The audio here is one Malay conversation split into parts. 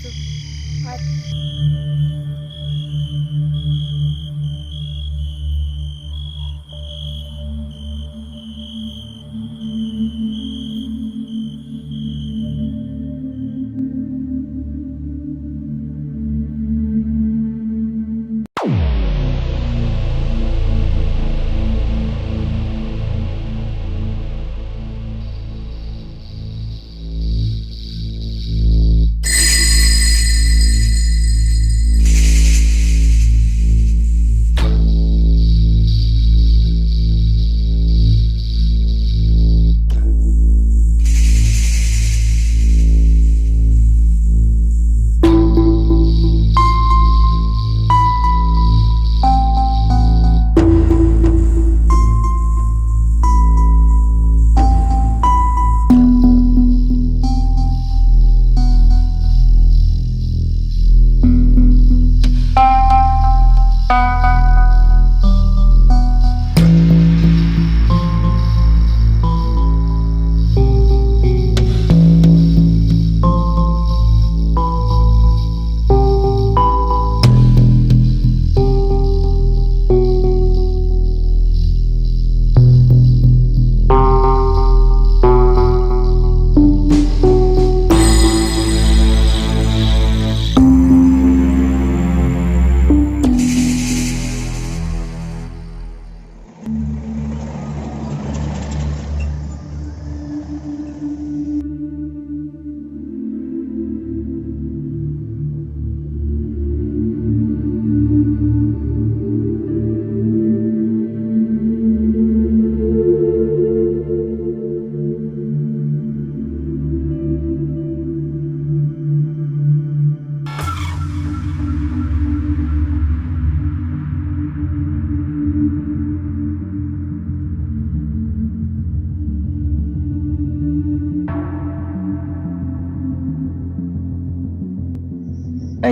tu. What?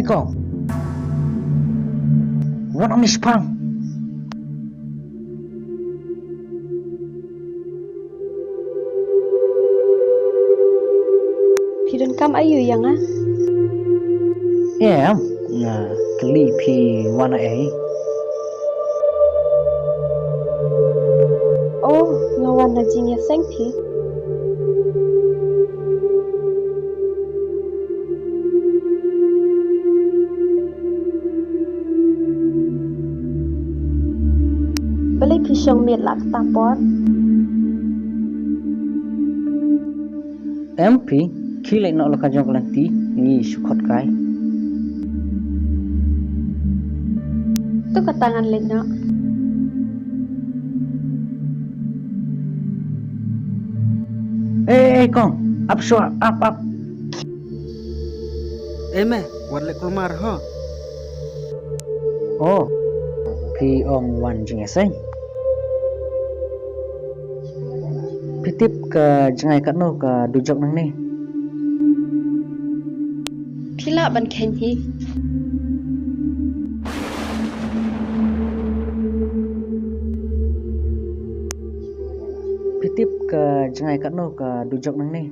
Kau, what on this pang? Pidon kam ayu yang ah? Yeah, keli pi wana Oh, ngawan na jingya sengpi. Beli pisang miet lak tapot. MP kile nak lakukan jangka nanti ni sukot kai. Tu ketangan lenyok. Kong, up. Me, warlek kulmar ho. Oh, pi ong wan jing eseng. Pitip ke jangai kat no ke dujok nang ni. Pila ban kenhi. Pitip ke jangai kat no ke dujok nang ni.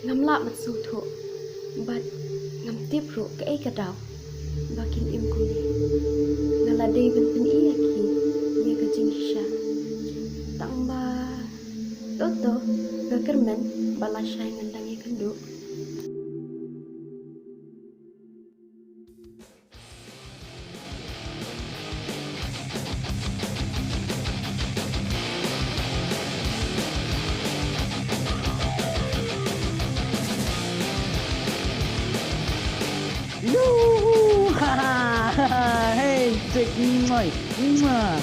Ngamla mat su tho. But ngam tip ro ke ai ka daw. Bakin im ku ni. David peniaki ia kajing hisya tang ba toto gakermen balasay ngandangi kenduk. Yuhu! Hey, cek moy. Wah.